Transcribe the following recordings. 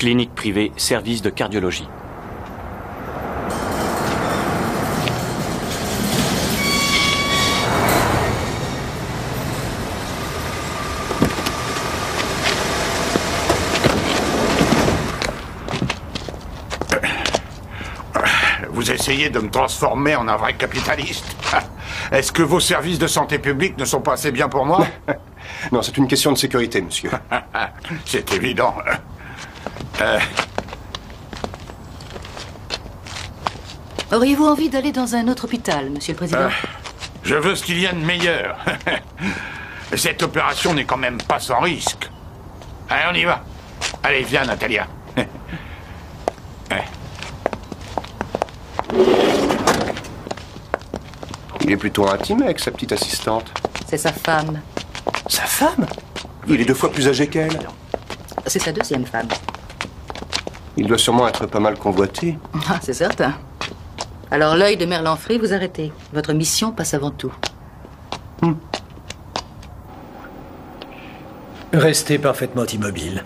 Clinique privée, service de cardiologie. Vous essayez de me transformer en un vrai capitaliste. Est-ce que vos services de santé publique ne sont pas assez bien pour moi? Non, c'est une question de sécurité, monsieur. C'est évident. Auriez-vous envie d'aller dans un autre hôpital, monsieur le président? Je veux ce qu'il y a de meilleur. Cette opération n'est quand même pas sans risque. Allez, on y va. Allez, viens, Natalia. Il est plutôt intime avec sa petite assistante. C'est sa femme. Sa femme? Il est 2 fois plus âgé qu'elle. C'est sa deuxième femme. Il doit sûrement être pas mal convoité. Ah, c'est certain. Alors, l'œil de Merlanfrey, vous arrêtez. Votre mission passe avant tout. Restez parfaitement immobile.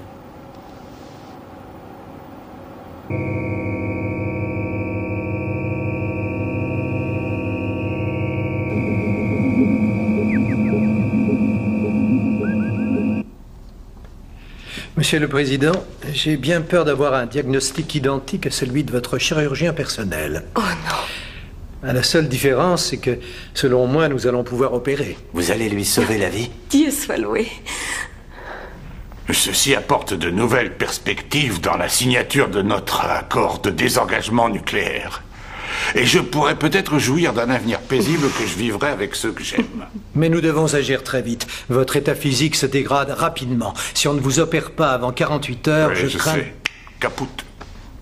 Monsieur le Président, j'ai bien peur d'avoir un diagnostic identique à celui de votre chirurgien personnel. Oh non. La seule différence, c'est que, selon moi, nous allons pouvoir opérer. Vous allez lui sauver la vie? Dieu soit loué. Ceci apporte de nouvelles perspectives dans la signature de notre accord de désengagement nucléaire. Et je pourrais peut-être jouir d'un avenir paisible que je vivrai avec ceux que j'aime. Mais nous devons agir très vite. Votre état physique se dégrade rapidement. Si on ne vous opère pas avant 48 heures, Oui, je crains... sais. Capoute.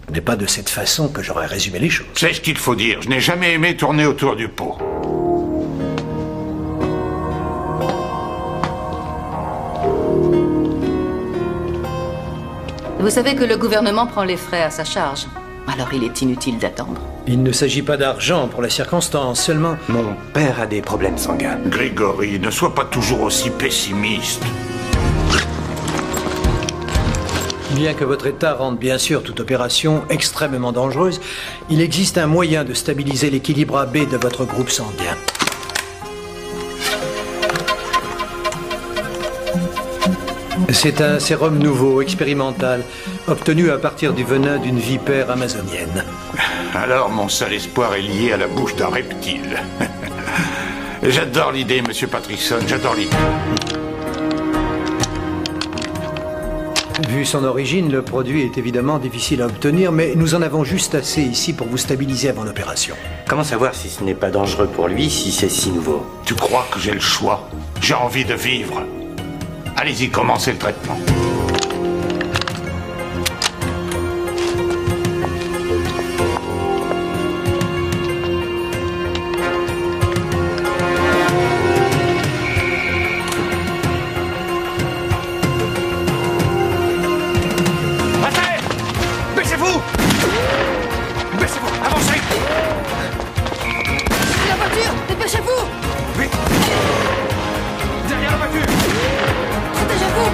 Ce n'est pas de cette façon que j'aurais résumé les choses. C'est ce qu'il faut dire. Je n'ai jamais aimé tourner autour du pot. Vous savez que le gouvernement prend les frais à sa charge. Alors il est inutile d'attendre. Il ne s'agit pas d'argent pour la circonstance, seulement... Mon père a des problèmes sanguins. Grégory, ne sois pas toujours aussi pessimiste. Bien que votre état rende bien sûr toute opération extrêmement dangereuse, il existe un moyen de stabiliser l'équilibre AB de votre groupe sanguin. C'est un sérum nouveau, expérimental, obtenu à partir du venin d'une vipère amazonienne. Alors mon seul espoir est lié à la bouche d'un reptile. J'adore l'idée, monsieur Patrickson, j'adore l'idée. Vu son origine, le produit est évidemment difficile à obtenir, mais nous en avons juste assez ici pour vous stabiliser avant l'opération. Comment savoir si ce n'est pas dangereux pour lui, si c'est si nouveau? Tu crois que j'ai le choix? J'ai envie de vivre. Allez-y, commencez le traitement. Baissez-vous! Baissez-vous! Avancez! La voiture! Dépêchez-vous! Oui! Derrière la voiture! Protégez-vous!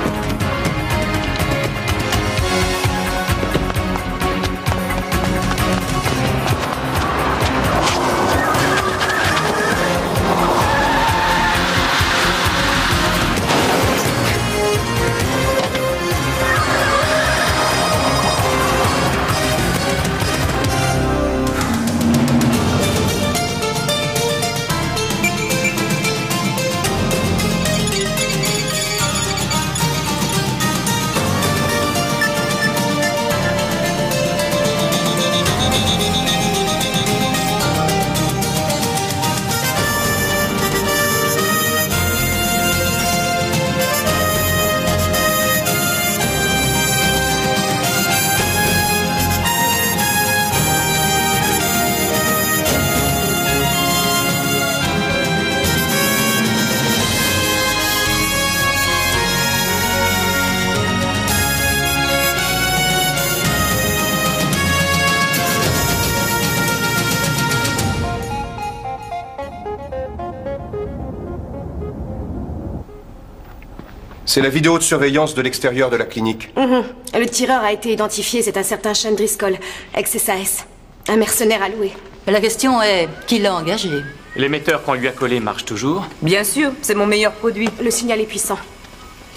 C'est la vidéo de surveillance de l'extérieur de la clinique. Le tireur a été identifié, c'est un certain Sean Driscoll, ex-SAS. Un mercenaire alloué. La question est, qui l'a engagé? L'émetteur qu'on lui a collé marche toujours? Bien sûr, c'est mon meilleur produit. Le signal est puissant.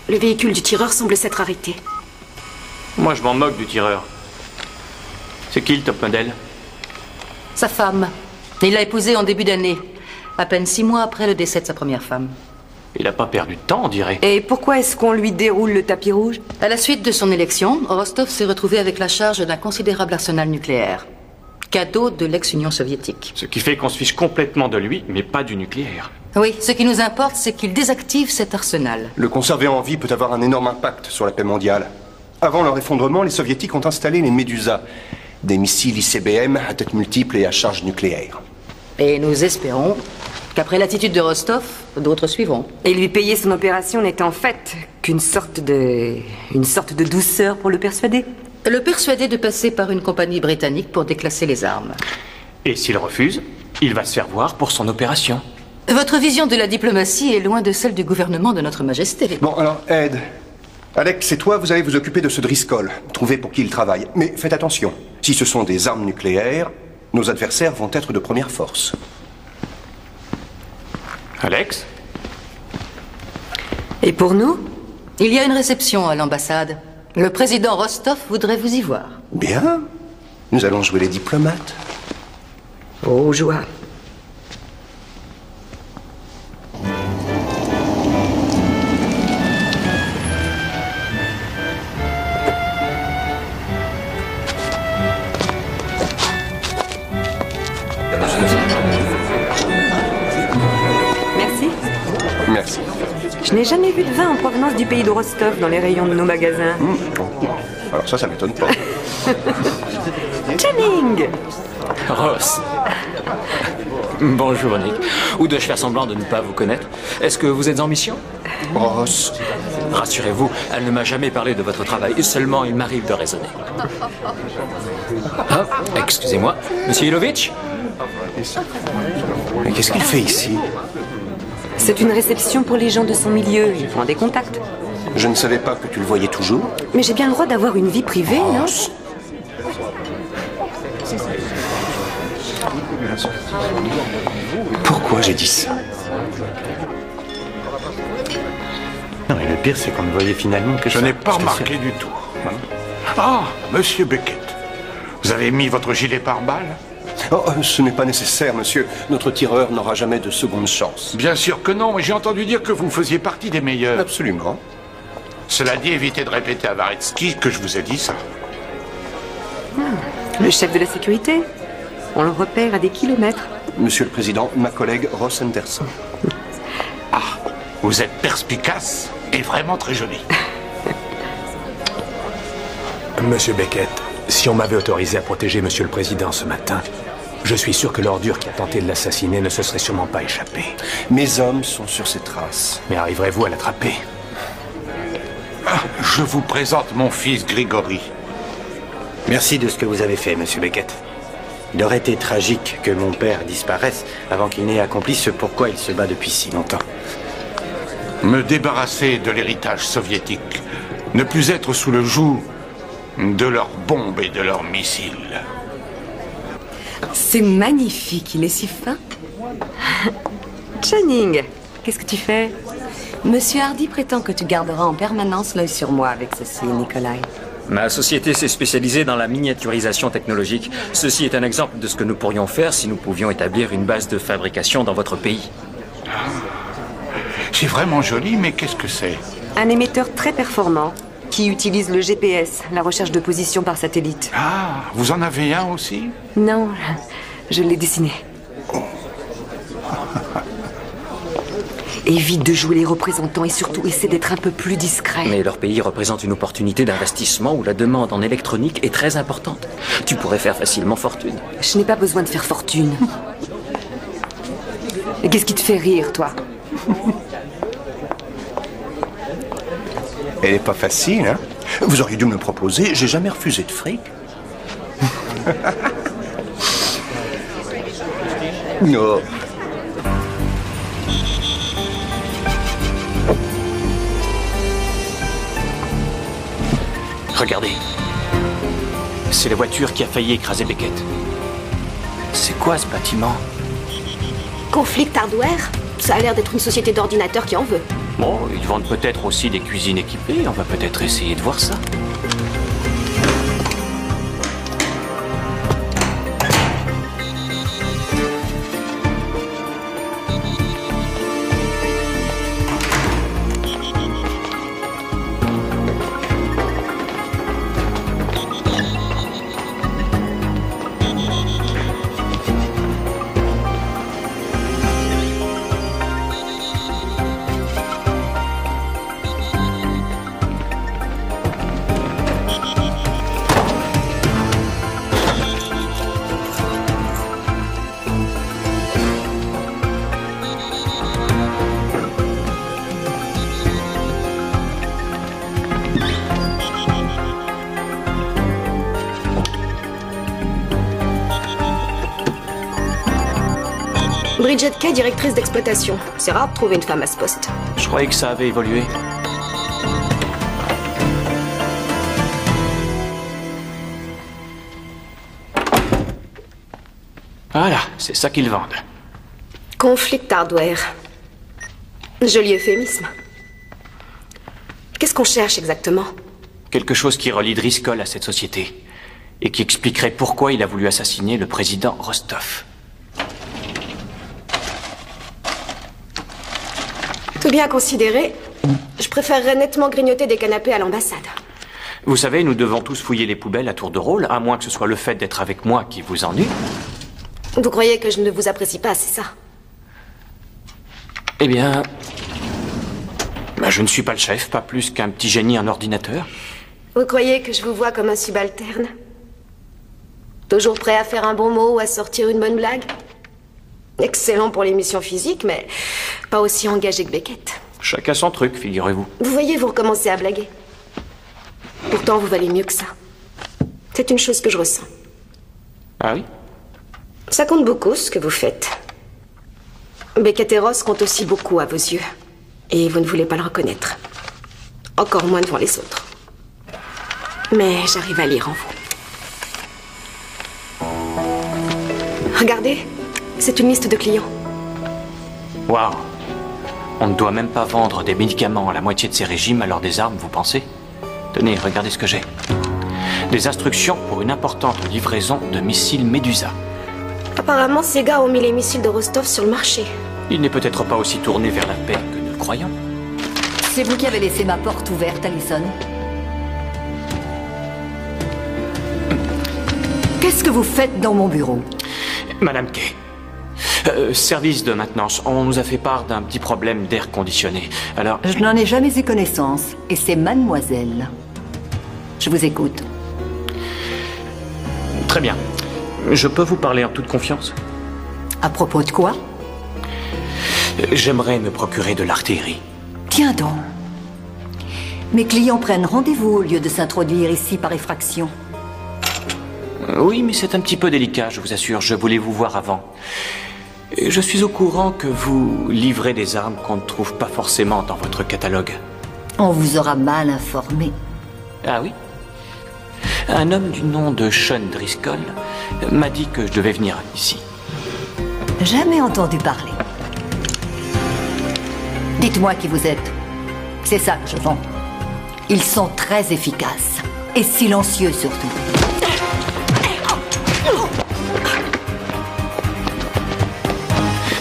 Le véhicule du tireur semble s'être arrêté. Moi, je m'en moque du tireur. C'est qui le top modèle? Sa femme. Il l'a épousée en début d'année, à peine 6 mois après le décès de sa première femme. Il n'a pas perdu de temps, on dirait. Et pourquoi est-ce qu'on lui déroule le tapis rouge? À la suite de son élection, Rostov s'est retrouvé avec la charge d'un considérable arsenal nucléaire. Cadeau de l'ex-Union soviétique. Ce qui fait qu'on se fiche complètement de lui, mais pas du nucléaire. Oui, ce qui nous importe, c'est qu'il désactive cet arsenal. Le conserver en vie peut avoir un énorme impact sur la paix mondiale. Avant leur effondrement, les soviétiques ont installé les Médusas, des missiles ICBM à tête multiple et à charge nucléaire. Et nous espérons qu'après l'attitude de Rostov, d'autres suivront. Et lui payer son opération n'est en fait qu'une sorte de douceur pour le persuader. Le persuader de passer par une compagnie britannique pour déclasser les armes. Et s'il refuse, il va se faire voir pour son opération. Votre vision de la diplomatie est loin de celle du gouvernement de notre majesté. Bon, alors, Ed, Alex et toi, vous allez vous occuper de ce Driscoll, trouver pour qui il travaille. Mais faites attention, si ce sont des armes nucléaires, nos adversaires vont être de première force. Alex? Et pour nous? Il y a une réception à l'ambassade. Le président Rostov voudrait vous y voir. Bien, nous allons jouer les diplomates. Oh, joie. Merci. Merci. Je n'ai jamais vu de vin en provenance du pays de Rostov dans les rayons de nos magasins. Alors ça m'étonne pas. Channing! Ross. Bonjour, Nick. Ou dois-je faire semblant de ne pas vous connaître? Est-ce que vous êtes en mission? Ross. Rassurez-vous, elle ne m'a jamais parlé de votre travail. Seulement, il m'arrive de raisonner. Ah, excusez-moi. Monsieur Ilovitch? Mais qu'est-ce qu'il fait ici? C'est une réception pour les gens de son milieu. Ils font des contacts. Je ne savais pas que tu le voyais toujours. Mais j'ai bien le droit d'avoir une vie privée, non? Pourquoi j'ai dit ça? Non, mais le pire, c'est qu'on ne voyait finalement que Je n'ai pas remarqué du tout. Ah, monsieur Beckett, vous avez mis votre gilet pare-balles? Oh, ce n'est pas nécessaire, monsieur. Notre tireur n'aura jamais de seconde chance. Bien sûr que non, mais j'ai entendu dire que vous faisiez partie des meilleurs. Absolument. Cela dit, évitez de répéter à Varetsky que je vous ai dit ça. Le chef de la sécurité. On le repère à des kilomètres. Monsieur le Président, ma collègue Ross Anderson. Ah, vous êtes perspicace et vraiment très joli. Monsieur Beckett, si on m'avait autorisé à protéger Monsieur le Président ce matin, je suis sûr que l'ordure qui a tenté de l'assassiner ne se serait sûrement pas échappée. Mes hommes sont sur ses traces. Mais arriverez-vous à l'attraper? Je vous présente mon fils Grigory. Merci de ce que vous avez fait, Monsieur Beckett. Il aurait été tragique que mon père disparaisse avant qu'il n'ait accompli ce pourquoi il se bat depuis si longtemps. Me débarrasser de l'héritage soviétique. Ne plus être sous le joug de leurs bombes et de leurs missiles. C'est magnifique, il est si fin. Channing, qu'est-ce que tu fais? Monsieur Hardy prétend que tu garderas en permanence l'œil sur moi avec ceci, Nikolai. Ma société s'est spécialisée dans la miniaturisation technologique. Ceci est un exemple de ce que nous pourrions faire si nous pouvions établir une base de fabrication dans votre pays. C'est vraiment joli, mais qu'est-ce que c'est? Un émetteur très performant qui utilise le GPS, la recherche de position par satellite. Ah, vous en avez un aussi? Non, je l'ai dessiné. Évite de jouer les représentants et surtout essaie d'être un peu plus discret. Mais leur pays représente une opportunité d'investissement où la demande en électronique est très importante. Tu pourrais faire facilement fortune. Je n'ai pas besoin de faire fortune. Et qu'est-ce qui te fait rire, toi? Elle est pas facile, hein? Vous auriez dû me le proposer, j'ai jamais refusé de fric. Non. Regardez. C'est la voiture qui a failli écraser Beckett. C'est quoi ce bâtiment? Conflict Hardware? Ça a l'air d'être une société d'ordinateurs qui en veut. Bon, ils vendent peut-être aussi des cuisines équipées. On va peut-être essayer de voir ça. Bridget Kay, directrice d'exploitation. C'est rare de trouver une femme à ce poste. Je croyais que ça avait évolué. Voilà, c'est ça qu'ils vendent. Conflict Hardware. Joli euphémisme. Qu'est-ce qu'on cherche exactement? Quelque chose qui relie Driscoll à cette société. Et qui expliquerait pourquoi il a voulu assassiner le président Rostov. Tout bien considéré, je préférerais nettement grignoter des canapés à l'ambassade. Vous savez, nous devons tous fouiller les poubelles à tour de rôle, à moins que ce soit le fait d'être avec moi qui vous ennuie. Vous croyez que je ne vous apprécie pas, c'est ça? Eh bien... je ne suis pas le chef, pas plus qu'un petit génie en ordinateur. Vous croyez que je vous vois comme un subalterne? Toujours prêt à faire un bon mot ou à sortir une bonne blague? Excellent pour les missions physiques, mais pas aussi engagé que Beckett. Chacun son truc, figurez-vous. Vous voyez, vous recommencez à blaguer. Pourtant, vous valez mieux que ça. C'est une chose que je ressens. Ah oui? Ça compte beaucoup, ce que vous faites. Beckett et Ross comptent aussi beaucoup à vos yeux. Et vous ne voulez pas le reconnaître. Encore moins devant les autres. Mais j'arrive à lire en vous. Regardez, c'est une liste de clients. Waouh! On ne doit même pas vendre des médicaments à la moitié de ces régimes, alors des armes, vous pensez? Tenez, regardez ce que j'ai. Des instructions pour une importante livraison de missiles Medusa. Apparemment, ces gars ont mis les missiles de Rostov sur le marché. Il n'est peut-être pas aussi tourné vers la paix que nous le croyons. C'est vous qui avez laissé ma porte ouverte, Allison. Qu'est-ce que vous faites dans mon bureau? Madame Kay. Service de maintenance. On nous a fait part d'un petit problème d'air conditionné. Alors... Je n'en ai jamais eu connaissance. Et c'est mademoiselle. Je vous écoute. Très bien. Je peux vous parler en toute confiance? À propos de quoi? J'aimerais me procurer de l'artillerie. Tiens donc. Mes clients prennent rendez-vous au lieu de s'introduire ici par effraction. Oui, mais c'est un petit peu délicat, je vous assure. Je voulais vous voir avant. Je suis au courant que vous livrez des armes qu'on ne trouve pas forcément dans votre catalogue. On vous aura mal informé. Ah oui? Un homme du nom de Sean Driscoll m'a dit que je devais venir ici. Jamais entendu parler. Dites-moi qui vous êtes. C'est ça que je vends. Ils sont très efficaces. Et silencieux surtout.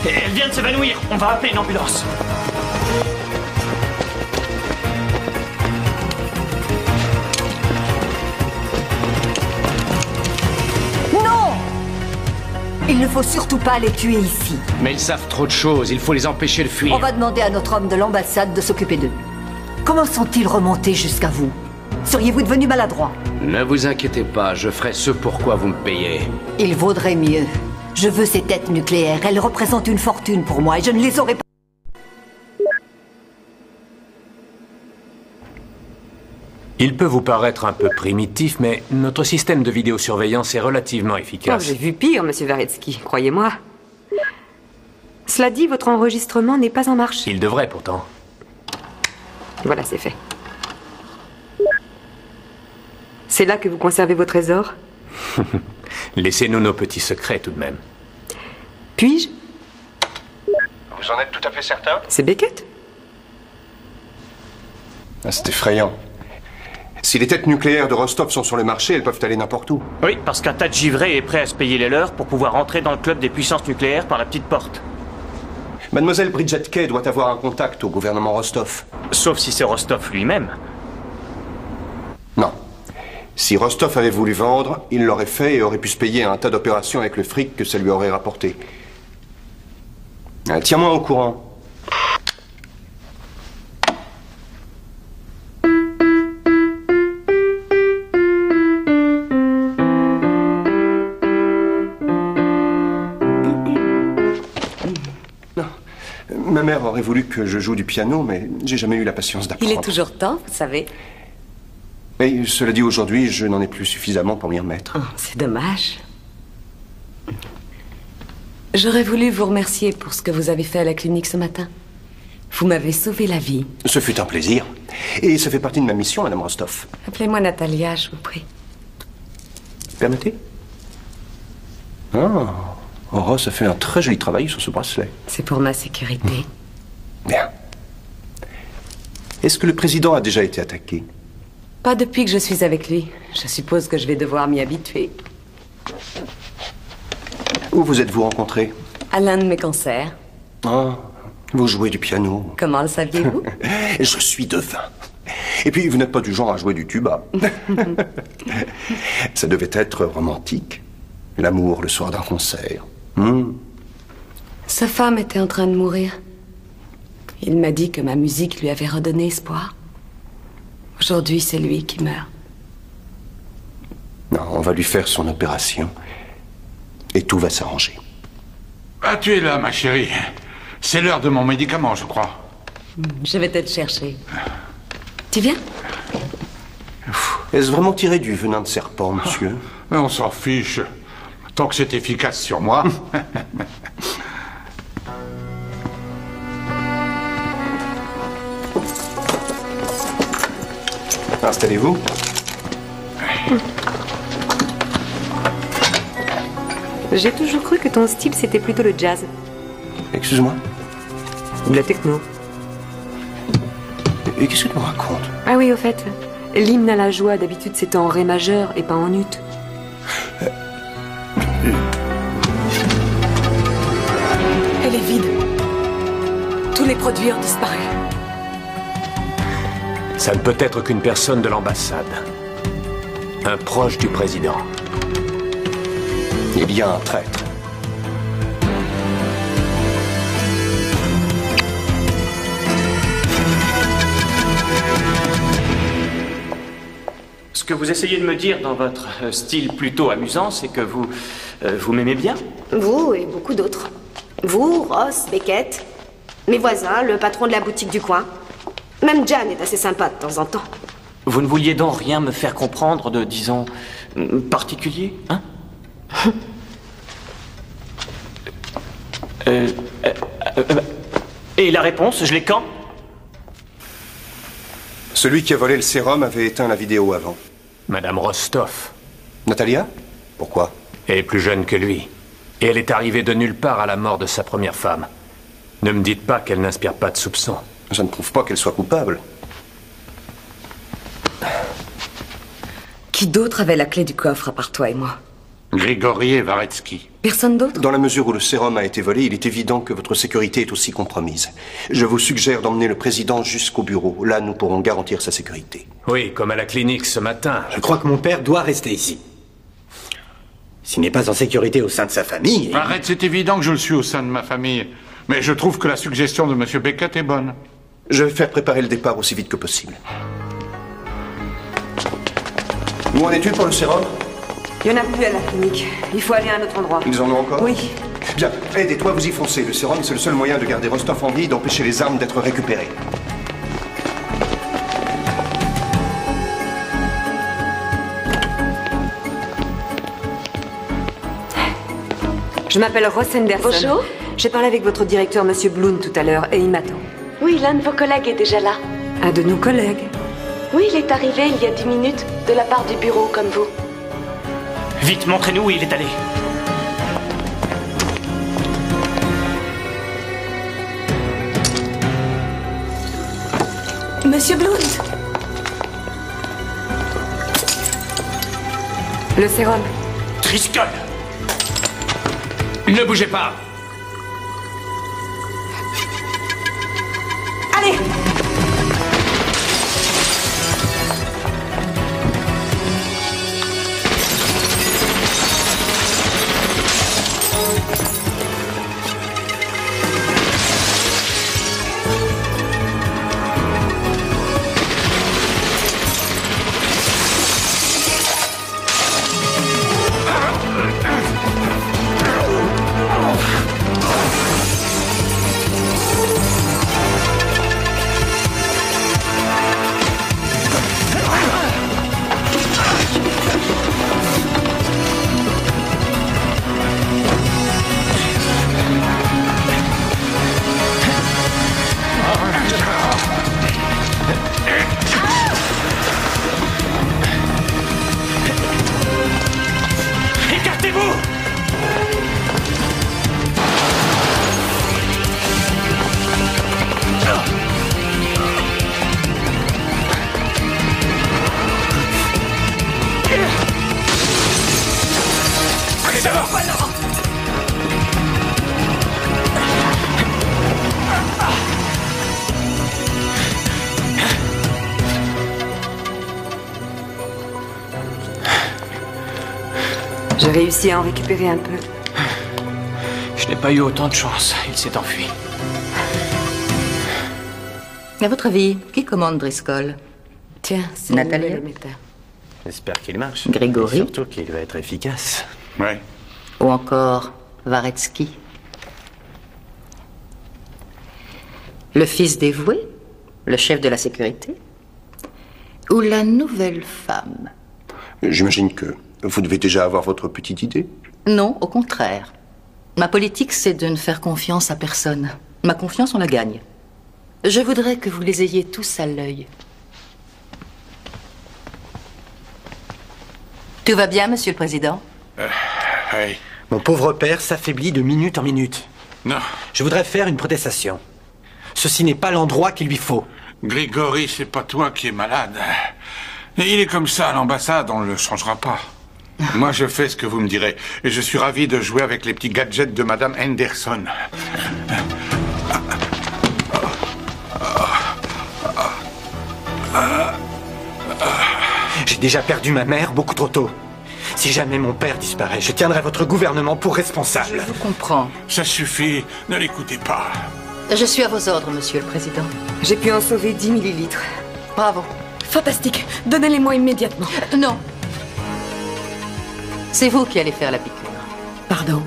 Elle vient de s'évanouir. On va appeler une ambulance. Non! Il ne faut surtout pas les tuer ici. Mais ils savent trop de choses. Il faut les empêcher de fuir. On va demander à notre homme de l'ambassade de s'occuper d'eux. Comment sont-ils remontés jusqu'à vous? Seriez-vous devenu maladroit? Ne vous inquiétez pas, je ferai ce pourquoi vous me payez. Il vaudrait mieux. Je veux ces têtes nucléaires. Elles représentent une fortune pour moi et je ne les aurai pas. Il peut vous paraître un peu primitif, mais notre système de vidéosurveillance est relativement Oh, efficace. j'ai vu pire, monsieur Varetsky, croyez-moi. Cela dit, votre enregistrement n'est pas en marche. Il devrait pourtant. Voilà, c'est fait. C'est là que vous conservez vos trésors? Laissez-nous nos petits secrets tout de même. Puis-je? Vous en êtes tout à fait certain? C'est Beckett? Ah, c'est effrayant. Si les têtes nucléaires de Rostov sont sur le marché, elles peuvent aller n'importe où. Oui, parce qu'un tas de givrés est prêt à se payer les leurs pour pouvoir entrer dans le club des puissances nucléaires par la petite porte. Mademoiselle Bridget Kay doit avoir un contact au gouvernement Rostov. Sauf si c'est Rostov lui-même. Non. Si Rostov avait voulu vendre, il l'aurait fait et aurait pu se payer un tas d'opérations avec le fric que ça lui aurait rapporté. Tiens-moi au courant. Ma mère aurait voulu que je joue du piano, mais j'ai jamais eu la patience d'apprendre. Il est toujours temps, vous savez. Mais cela dit, aujourd'hui, je n'en ai plus suffisamment pour m'y remettre. Oh, c'est dommage. J'aurais voulu vous remercier pour ce que vous avez fait à la clinique ce matin. Vous m'avez sauvé la vie. Ce fut un plaisir. Et ça fait partie de ma mission, Madame Rostov. Appelez-moi Natalia, je vous prie. Permettez? Ah, Ross a fait un très joli travail sur ce bracelet. C'est pour ma sécurité. Bien. Est-ce que le président a déjà été attaqué? Pas depuis que je suis avec lui. Je suppose que je vais devoir m'y habituer. Où vous êtes-vous rencontrés? À l'un de mes concerts. Ah, vous jouez du piano. Comment le saviez-vous? Je suis devin. Et puis, vous n'êtes pas du genre à jouer du tuba. Ça devait être romantique. L'amour le soir d'un concert. Sa femme était en train de mourir. Il m'a dit que ma musique lui avait redonné espoir. Aujourd'hui, c'est lui qui meurt. Non, on va lui faire son opération. Et tout va s'arranger. Ah, tu es là, ma chérie. C'est l'heure de mon médicament, je crois. Je vais te le chercher. Tu viens? Est-ce vraiment tiré du venin de serpent, monsieur? Mais on s'en fiche. Tant que c'est efficace sur moi. Installez-vous. J'ai toujours cru que ton style, c'était plutôt le jazz. Excuse-moi? De la techno. Et qu'est-ce que tu me racontes? Ah oui, au fait, l'hymne à la joie, d'habitude, c'est en ré majeur et pas en ut. Elle est vide. Tous les produits ont disparu. Ça ne peut être qu'une personne de l'ambassade. Un proche du président. Il y a un traître. Ce que vous essayez de me dire dans votre style plutôt amusant, c'est que vous m'aimez bien? Vous et beaucoup d'autres. Vous, Ross, Beckett, mes voisins, le patron de la boutique du coin. Même Jan est assez sympa de temps en temps. Vous ne vouliez donc rien me faire comprendre de, disons, particulier, hein? Et la réponse, je l'ai quand? Celui qui a volé le sérum avait éteint la vidéo avant. Madame Rostov. Natalia? Pourquoi? Elle est plus jeune que lui. Et elle est arrivée de nulle part à la mort de sa première femme. Ne me dites pas qu'elle n'inspire pas de soupçons. Ça ne prouve pas qu'elle soit coupable. Qui d'autre avait la clé du coffre à part toi et moi? Grigori Varetsky. Personne d'autre? Dans la mesure où le sérum a été volé, il est évident que votre sécurité est aussi compromise. Je vous suggère d'emmener le président jusqu'au bureau. Là, nous pourrons garantir sa sécurité. Oui, comme à la clinique ce matin. Je crois que mon père doit rester ici. S'il n'est pas en sécurité au sein de sa famille... Arrête, c'est évident que je le suis au sein de ma famille. Mais je trouve que la suggestion de M. Beckett est bonne. Je vais faire préparer le départ aussi vite que possible. Où en es-tu pour le sérum? Il n'y en a plus à la clinique. Il faut aller à un autre endroit. Ils en ont encore? Oui. Bien, aidez-toi, vous y foncez. Le sérum, c'est le seul moyen de garder Rostov en vie et d'empêcher les armes d'être récupérées. Je m'appelle Ross Anderson. Bonjour. J'ai parlé avec votre directeur, Monsieur Bloom, tout à l'heure, et il m'attend. Oui, l'un de vos collègues est déjà là. Un de nos collègues. Oui, il est arrivé il y a 10 minutes, de la part du bureau, comme vous. Vite, montrez-nous où il est allé. Monsieur Blount! Le sérum. Driscoll! Ne bougez pas! Allez! J'ai réussi à en récupérer un peu. Je n'ai pas eu autant de chance. Il s'est enfui. À votre avis, qui commande Driscoll? Tiens, c'est Natalia. le émetteur. J'espère qu'il marche. Grégory. Et surtout qu'il va être efficace. Ouais. Ou encore Varetsky? Le fils dévoué? Le chef de la sécurité? Ou la nouvelle femme? J'imagine que vous devez déjà avoir votre petite idée. Non, au contraire. Ma politique, c'est de ne faire confiance à personne. Ma confiance, on la gagne. Je voudrais que vous les ayez tous à l'œil. Tout va bien, Monsieur le Président? Hey. Mon pauvre père s'affaiblit de minute en minute. Non. Je voudrais faire une protestation. Ceci n'est pas l'endroit qu'il lui faut. Grégory, c'est pas toi qui es malade. Il est comme ça à l'ambassade, on ne le changera pas. Moi, je fais ce que vous me direz. Et je suis ravi de jouer avec les petits gadgets de Madame Henderson. J'ai déjà perdu ma mère beaucoup trop tôt. Si jamais mon père disparaît, je tiendrai votre gouvernement pour responsable. Je vous comprends. Ça suffit, ne l'écoutez pas. Je suis à vos ordres, Monsieur le Président. J'ai pu en sauver 10 millilitres. Bravo. Fantastique. Donnez-les-moi immédiatement. Non. C'est vous qui allez faire la piqûre. Pardon.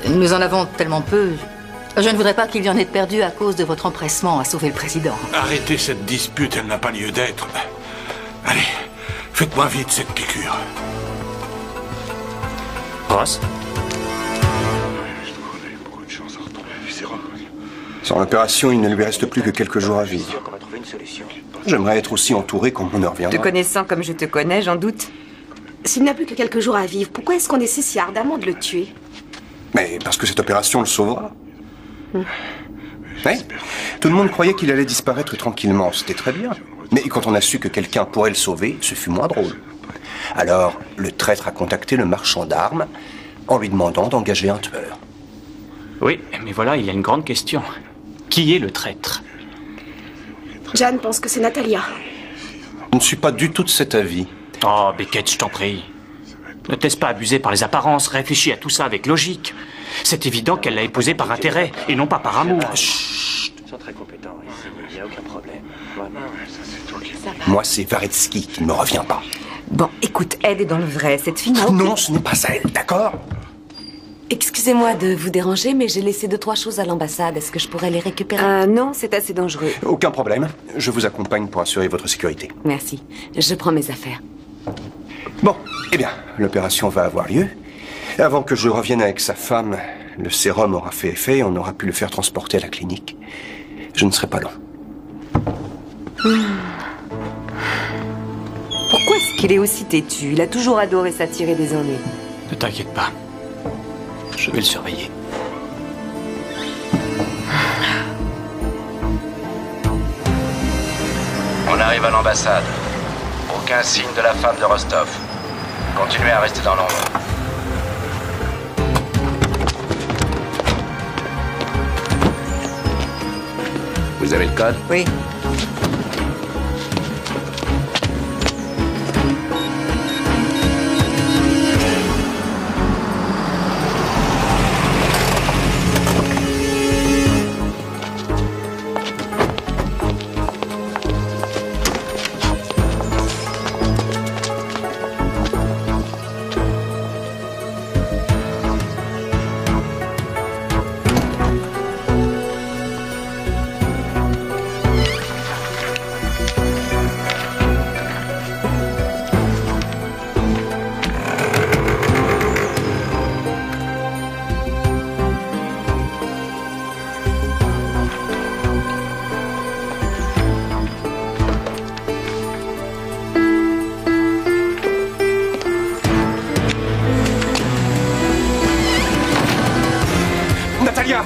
Nous en avons tellement peu. Je ne voudrais pas qu'il y en ait de perdu à cause de votre empressement à sauver le président. Arrêtez cette dispute, elle n'a pas lieu d'être. Allez, faites-moi vite cette piqûre. Ross? Sans l'opération, il ne lui reste plus que quelques jours à vivre. J'aimerais être aussi entouré quand mon heure Te viendra. connaissant comme je te connais, j'en doute. S'il n'a plus que quelques jours à vivre, pourquoi est-ce qu'on essaie si ardemment de le tuer? Mais parce que cette opération le sauvera. Oui. Tout le monde croyait qu'il allait disparaître tranquillement, c'était très bien. Mais quand on a su que quelqu'un pourrait le sauver, ce fut moins drôle. Alors, le traître a contacté le marchand d'armes en lui demandant d'engager un tueur. Oui, mais voilà, il y a une grande question. Qui est le traître? Jeanne pense que c'est Natalia. Je ne suis pas du tout de cet avis. Oh, Beckett, je t'en prie. Ne te laisse pas abuser par les apparences. Réfléchis à tout ça avec logique. C'est évident qu'elle l'a épousé par intérêt, et non pas par amour. Chut. Ils sont très compétents ici, il n'y a aucun problème. Moi, c'est Varetsky qui ne me revient pas. Bon, écoute, Ed est dans le vrai. Cette fille n'a aucun... Non, ce n'est pas elle, d'accord? Excusez-moi de vous déranger, mais j'ai laissé 2-3 choses à l'ambassade. Est-ce que je pourrais les récupérer? Non, c'est assez dangereux. Aucun problème. Je vous accompagne pour assurer votre sécurité. Merci. Je prends mes affaires. Bon, eh bien, l'opération va avoir lieu. Avant que je revienne avec sa femme, le sérum aura fait effet et on aura pu le faire transporter à la clinique. Je ne serai pas long. Pourquoi est-ce qu'il est aussi têtu? Il a toujours adoré s'attirer des ennuis. Ne t'inquiète pas. Je vais le surveiller. On arrive à l'ambassade. Aucun signe de la femme de Rostov. Continuez à rester dans l'ombre. Vous avez le code? Oui. Natalia!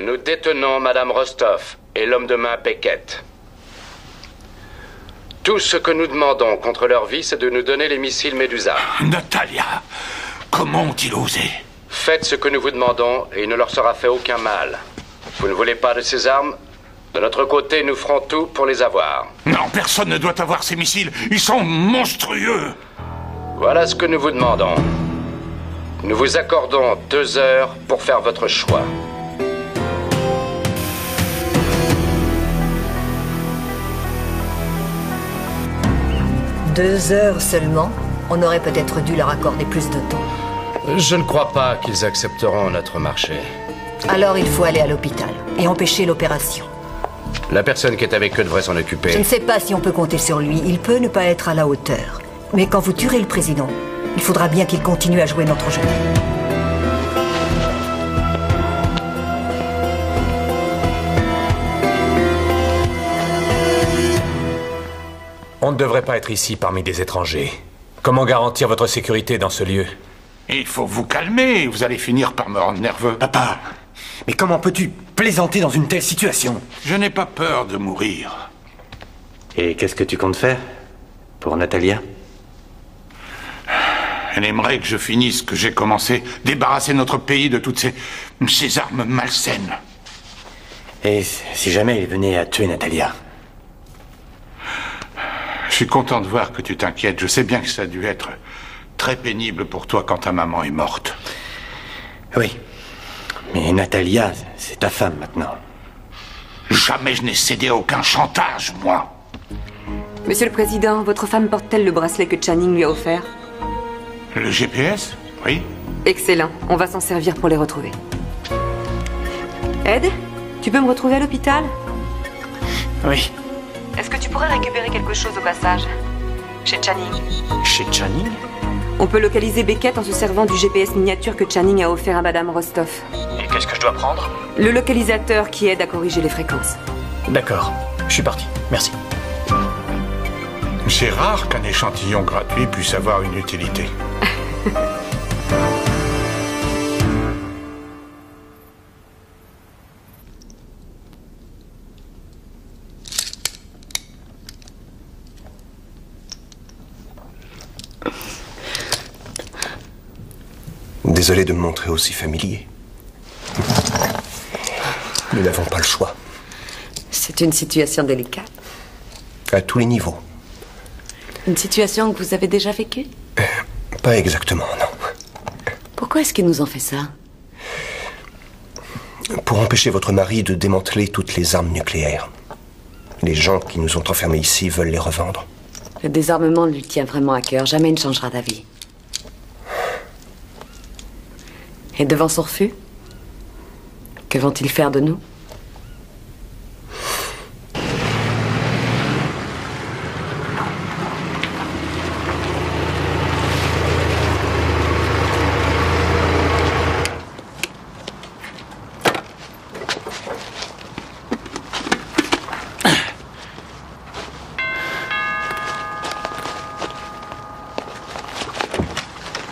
Nous détenons Madame Rostov et l'homme de main Beckett. Tout ce que nous demandons contre leur vie, c'est de nous donner les missiles Medusa. Natalia, comment ont-ils osé? Faites ce que nous vous demandons et il ne leur sera fait aucun mal. Vous ne voulez pas de ces armes? De notre côté, nous ferons tout pour les avoir. Non, personne ne doit avoir ces missiles. Ils sont monstrueux. Voilà ce que nous vous demandons. Nous vous accordons 2 heures pour faire votre choix. Deux heures seulement? On aurait peut-être dû leur accorder plus de temps. Je ne crois pas qu'ils accepteront notre marché. Alors il faut aller à l'hôpital et empêcher l'opération. La personne qui est avec eux devrait s'en occuper. Je ne sais pas si on peut compter sur lui. Il peut ne pas être à la hauteur. Mais quand vous tuerez le président, il faudra bien qu'il continue à jouer notre jeu. On ne devrait pas être ici parmi des étrangers. Comment garantir votre sécurité dans ce lieu? Il faut vous calmer, vous allez finir par me rendre nerveux. Papa, mais comment peux-tu plaisanter dans une telle situation? Je n'ai pas peur de mourir. Et qu'est-ce que tu comptes faire pour Natalia? Elle aimerait que je finisse ce que j'ai commencé, débarrasser notre pays de toutes ces armes malsaines. Et si jamais il venait à tuer Natalia? Je suis content de voir que tu t'inquiètes. Je sais bien que ça a dû être très pénible pour toi quand ta maman est morte. Oui. Mais Natalia, c'est ta femme maintenant. Jamais je n'ai cédé à aucun chantage, moi. Monsieur le Président, votre femme porte-t-elle le bracelet que Channing lui a offert? Le GPS? Oui. Excellent. On va s'en servir pour les retrouver. Ed, tu peux me retrouver à l'hôpital? Oui. Est-ce que tu pourrais récupérer quelque chose au passage? Chez Channing. Chez Channing? On peut localiser Beckett en se servant du GPS miniature que Channing a offert à Madame Rostov. Et qu'est-ce que je dois prendre? Le localisateur qui aide à corriger les fréquences. D'accord. Je suis parti. Merci. C'est rare qu'un échantillon gratuit puisse avoir une utilité. Désolé de me montrer aussi familier. Nous n'avons pas le choix. C'est une situation délicate. À tous les niveaux. Une situation que vous avez déjà vécue? Pas exactement, non. Pourquoi est-ce qu'ils nous ont fait ça? Pour empêcher votre mari de démanteler toutes les armes nucléaires. Les gens qui nous ont enfermés ici veulent les revendre. Le désarmement lui tient vraiment à cœur. Jamais il ne changera d'avis. Et devant son refus, que vont-ils faire de nous?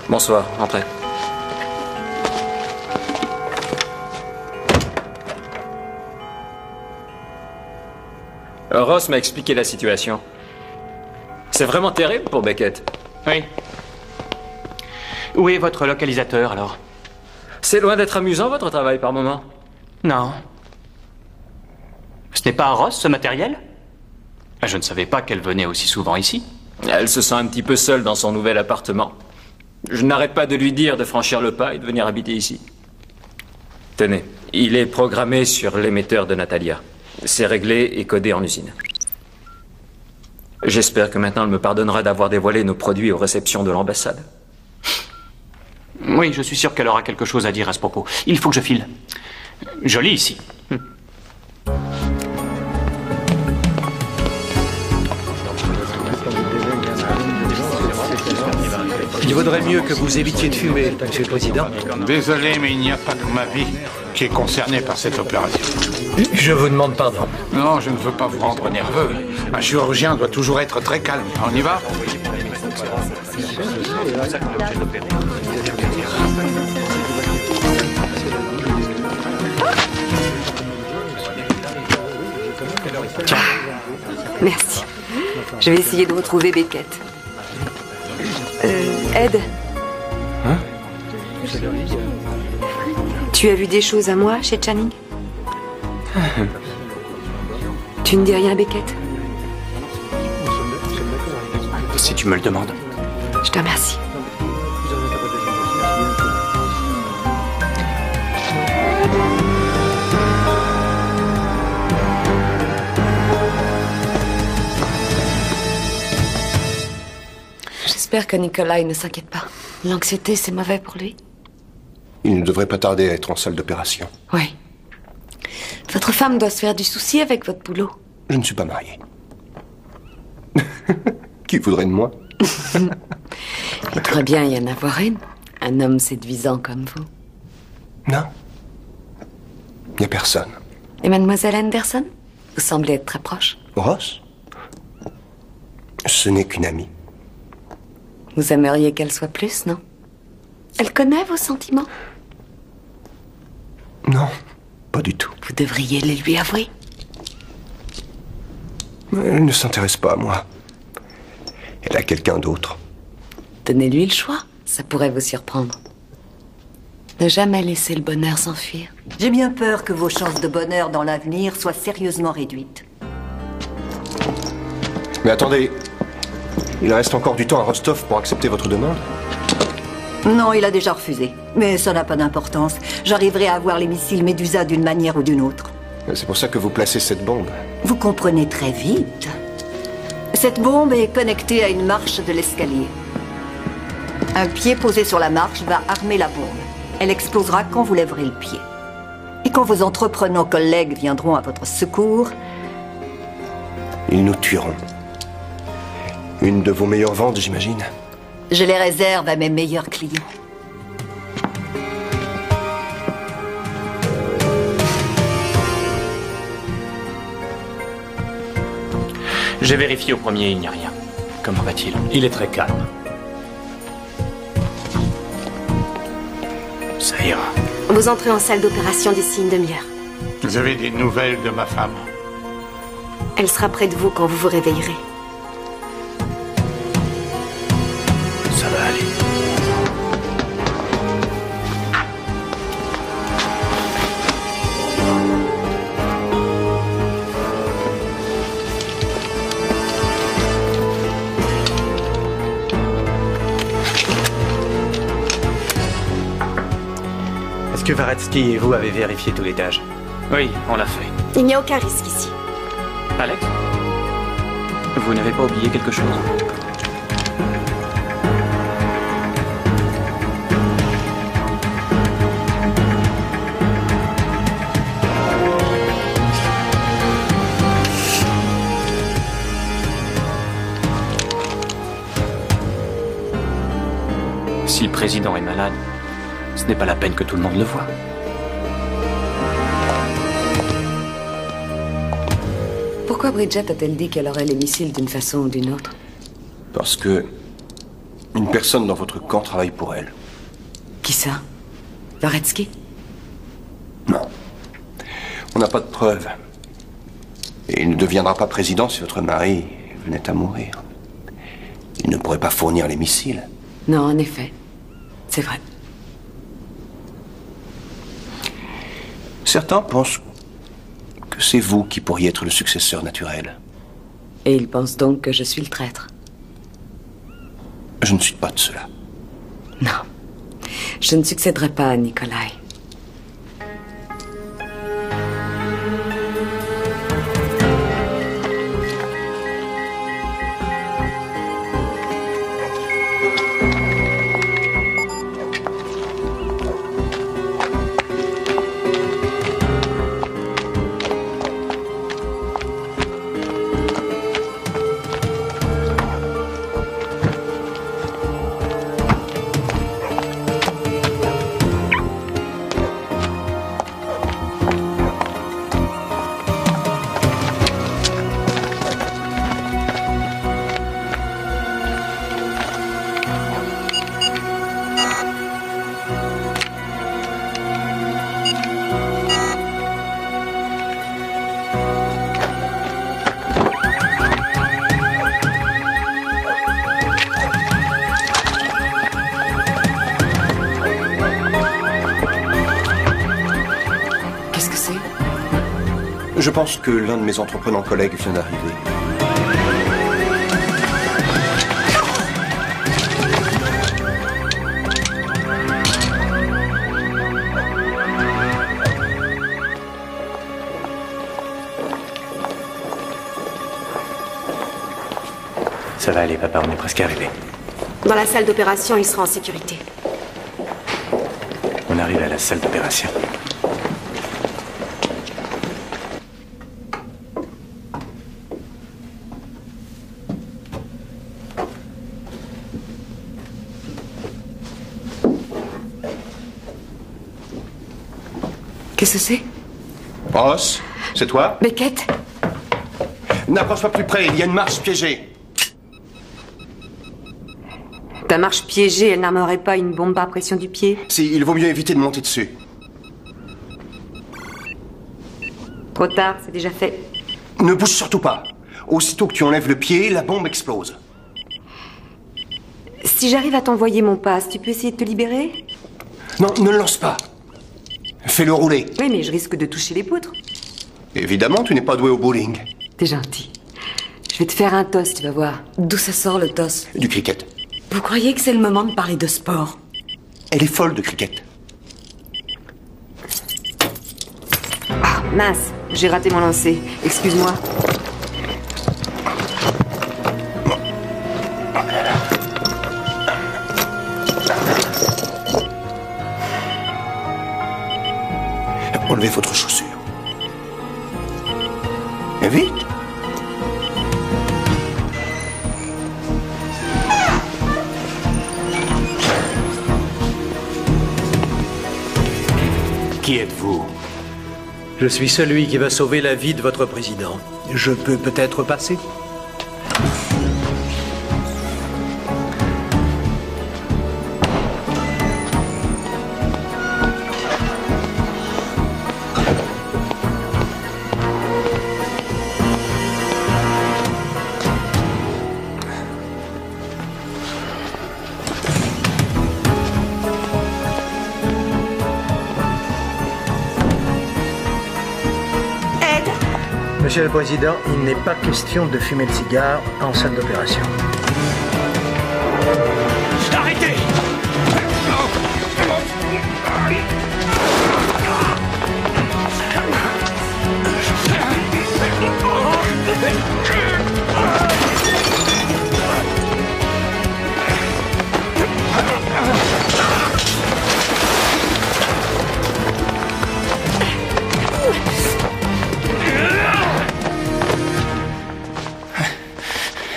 Bonsoir, entrez. Ross m'a expliqué la situation. C'est vraiment terrible pour Beckett. Oui. Où est votre localisateur, alors? C'est loin d'être amusant, votre travail, par moment. Non. Ce n'est pas à Ross, ce matériel? Je ne savais pas qu'elle venait aussi souvent ici. Elle se sent un petit peu seule dans son nouvel appartement. Je n'arrête pas de lui dire de franchir le pas et de venir habiter ici. Tenez, il est programmé sur l'émetteur de Natalia. C'est réglé et codé en usine. J'espère que maintenant elle me pardonnera d'avoir dévoilé nos produits aux réceptions de l'ambassade. Oui, je suis sûr qu'elle aura quelque chose à dire à ce propos. Il faut que je file. Joli ici. Il vaudrait mieux que vous évitiez de fumer, Monsieur le Président. Désolé, mais il n'y a pas que ma vie qui est concernée par cette opération. Je vous demande pardon. Non, je ne veux pas vous rendre nerveux. Un chirurgien doit toujours être très calme. On y va? Tiens. Merci. Je vais essayer de retrouver Beckett. Ed. Hein? Tu as vu des choses à moi chez Channing? Tu ne dis rien à Beckett? Si tu me le demandes. Je te remercie. J'espère que Nikolai ne s'inquiète pas. L'anxiété, c'est mauvais pour lui. Il ne devrait pas tarder à être en salle d'opération. Oui. Votre femme doit se faire du souci avec votre boulot. Je ne suis pas marié. Qui voudrait de moi? Il pourrait bien y en avoir une. Un homme séduisant comme vous. Non. Il n'y a personne. Et mademoiselle Anderson? Vous semblez être très proche. Ross? Ce n'est qu'une amie. Vous aimeriez qu'elle soit plus, non? Elle connaît vos sentiments? Non, pas du tout. Vous devriez les lui avouer. Elle ne s'intéresse pas à moi. Elle a quelqu'un d'autre. Donnez-lui le choix. Ça pourrait vous surprendre. Ne jamais laisser le bonheur s'enfuir. J'ai bien peur que vos chances de bonheur dans l'avenir soient sérieusement réduites. Mais attendez, il reste encore du temps à Rostov pour accepter votre demande? Non, il a déjà refusé. Mais ça n'a pas d'importance. J'arriverai à avoir les missiles Médusa d'une manière ou d'une autre. C'est pour ça que vous placez cette bombe. Vous comprenez très vite. Cette bombe est connectée à une marche de l'escalier. Un pied posé sur la marche va armer la bombe. Elle explosera quand vous lèverez le pied. Et quand vos entreprenants collègues viendront à votre secours... Ils nous tueront. Une de vos meilleures ventes, j'imagine. Je les réserve à mes meilleurs clients. J'ai vérifié au premier, il n'y a rien. Comment va-t-il? Il est très calme. Ça ira. Vous entrez en salle d'opération d'ici une demi-heure. Vous avez des nouvelles de ma femme? Elle sera près de vous quand vous vous réveillerez. Ça va aller. Est-ce que Varetsky et vous avez vérifié tout l'étage? Oui, on l'a fait. Il n'y a aucun risque ici. Alex? Vous n'avez pas oublié quelque chose? Si le président est malade, ce n'est pas la peine que tout le monde le voie. Pourquoi Bridget a-t-elle dit qu'elle aurait les missiles d'une façon ou d'une autre? Parce que... une personne dans votre camp travaille pour elle. Qui ça? Varetsky? Non. On n'a pas de preuves. Et il ne deviendra pas président si votre mari venait à mourir. Il ne pourrait pas fournir les missiles. Non, en effet. C'est vrai. Certains pensent que c'est vous qui pourriez être le successeur naturel. Et ils pensent donc que je suis le traître? Je ne suis pas de cela. Non. Je ne succéderai pas à Nikolai. Je pense que l'un de mes entreprenants collègues vient d'arriver. Ça va aller, papa, on est presque arrivé. Dans la salle d'opération, il sera en sécurité. On arrive à la salle d'opération. Qu'est-ce que c'est? Ross, c'est toi? Beckett? N'approche pas plus près, il y a une marche piégée. Ta marche piégée, elle n'armerait pas une bombe par pression du pied? Si, il vaut mieux éviter de monter dessus. Trop tard, c'est déjà fait. Ne bouge surtout pas. Aussitôt que tu enlèves le pied, la bombe explose. Si j'arrive à t'envoyer mon pass, tu peux essayer de te libérer? Non, ne le lance pas. Fais-le rouler. Oui, mais je risque de toucher les poutres. Évidemment, tu n'es pas doué au bowling. T'es gentil. Je vais te faire un toss, tu vas voir. D'où ça sort le toss? Du cricket. Vous croyez que c'est le moment de parler de sport? Elle est folle de cricket. Ah, mince, j'ai raté mon lancer. Excuse-moi. enlever votre chaussure. Et vite. Qui êtes-vous? Je suis celui qui va sauver la vie de votre président. Je peux peut-être passer? Monsieur le Président, il n'est pas question de fumer le cigare en salle d'opération. Arrêtez!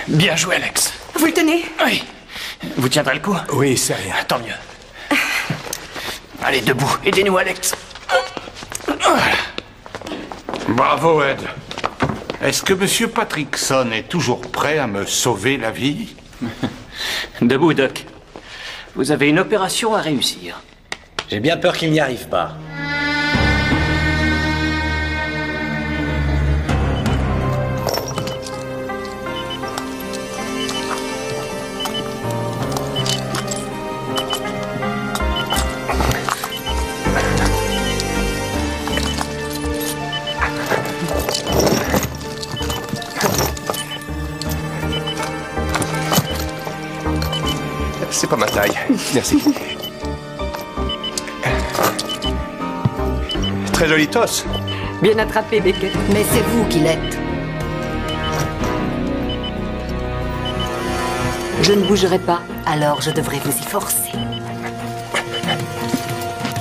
Bien joué, Alex. Vous le tenez? Oui. Vous tiendrez le coup? Oui, c'est rien. Tant mieux. Allez, debout. Aidez-nous, Alex. Bravo, Ed. Est-ce que M. Patrickson est toujours prêt à me sauver la vie? Debout, Doc. Vous avez une opération à réussir. J'ai bien peur qu'il n'y arrive pas. C'est pas ma taille. Merci. Très joli toss. Bien attrapé, Beckett. Mais c'est vous qui l'êtes. Je ne bougerai pas. Alors je devrais vous y forcer.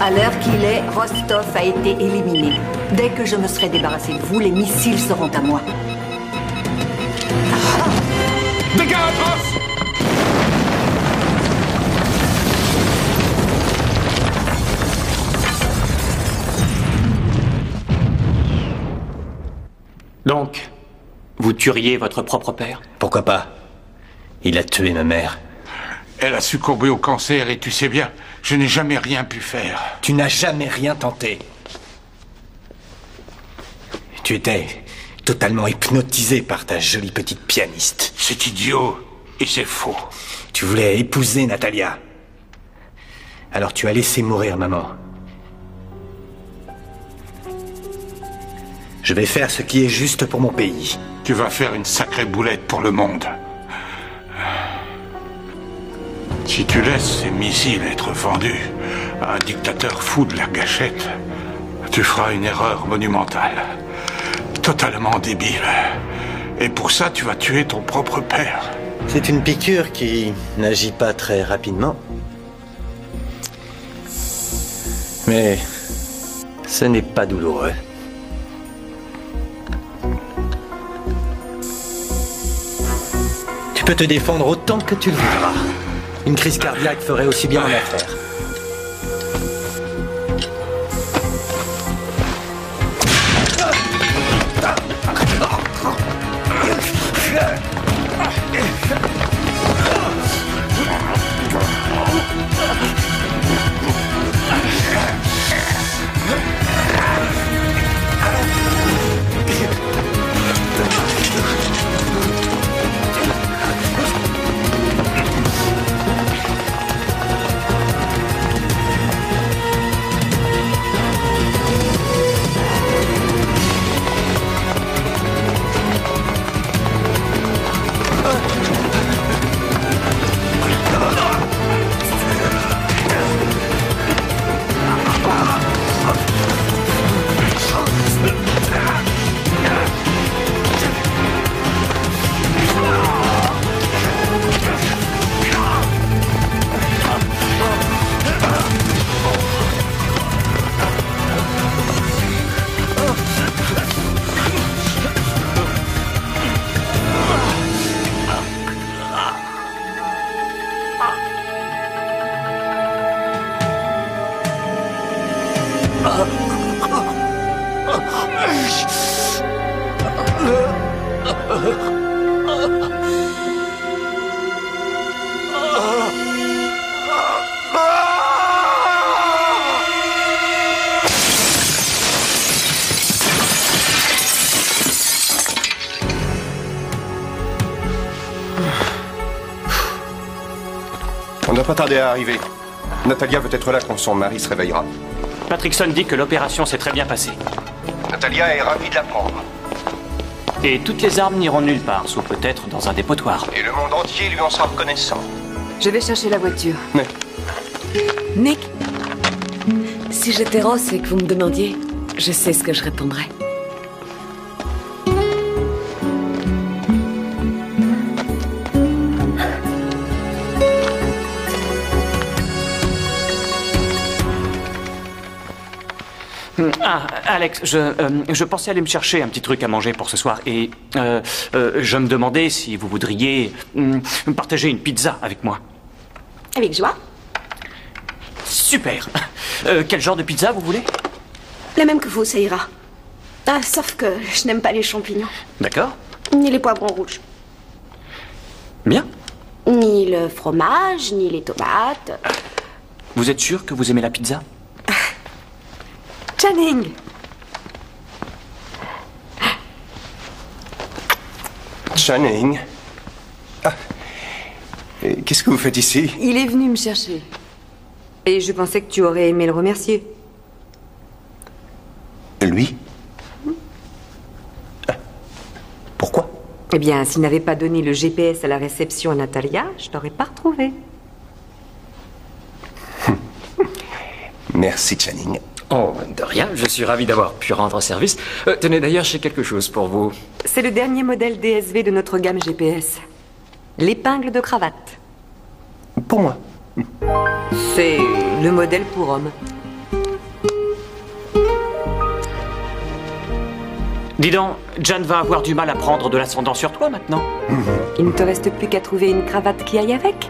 À l'heure qu'il est, Rostov a été éliminé. Dès que je me serai débarrassé de vous, les missiles seront à moi. Dégage, Ross! Donc, vous tueriez votre propre père? Pourquoi pas? Il a tué ma mère. Elle a succombé au cancer et tu sais bien, je n'ai jamais rien pu faire. Tu n'as jamais rien tenté. Tu étais totalement hypnotisé par ta jolie petite pianiste. C'est idiot et c'est faux. Tu voulais épouser Natalia. Alors tu as laissé mourir maman. Je vais faire ce qui est juste pour mon pays. Tu vas faire une sacrée boulette pour le monde. Si tu laisses ces missiles être vendus à un dictateur fou de la gâchette, tu feras une erreur monumentale. Totalement débile. Et pour ça, tu vas tuer ton propre père. C'est une piqûre qui n'agit pas très rapidement. Mais ce n'est pas douloureux. Tu peux te défendre autant que tu le voudras. Une crise cardiaque ferait aussi bien en affaire. On ne doit pas tarder à arriver. Natalia veut être là quand son mari se réveillera. Patrickson dit que l'opération s'est très bien passée. Natalia est ravie de l'apprendre. Et toutes les armes n'iront nulle part, sauf peut-être dans un dépotoir. Et le monde entier lui en sera reconnaissant. Je vais chercher la voiture. Mais... Nick, si j'étais Ross et que vous me demandiez, je sais ce que je répondrais. Ah, Alex, je pensais aller me chercher un petit truc à manger pour ce soir et je me demandais si vous voudriez partager une pizza avec moi. Avec joie. Super. Quel genre de pizza vous voulez? La même que vous, ça ira. Ah, sauf que je n'aime pas les champignons. D'accord. Ni les poivrons rouges. Bien. Ni le fromage, ni les tomates. Vous êtes sûr que vous aimez la pizza? Channing! Channing? Ah. Qu'est-ce que vous faites ici? Il est venu me chercher. Et je pensais que tu aurais aimé le remercier. Lui? Pourquoi? Eh bien, s'il n'avait pas donné le GPS à la réception à Natalia, je t'aurais pas retrouvé. Merci, Channing. Oh, de rien, je suis ravi d'avoir pu rendre service. Tenez, d'ailleurs, j'ai quelque chose pour vous. C'est le dernier modèle DSV de notre gamme GPS. L'épingle de cravate. Pour moi. C'est le modèle pour homme. Dis donc, Jan va avoir du mal à prendre de l'ascendant sur toi maintenant. Il ne te reste plus qu'à trouver une cravate qui aille avec.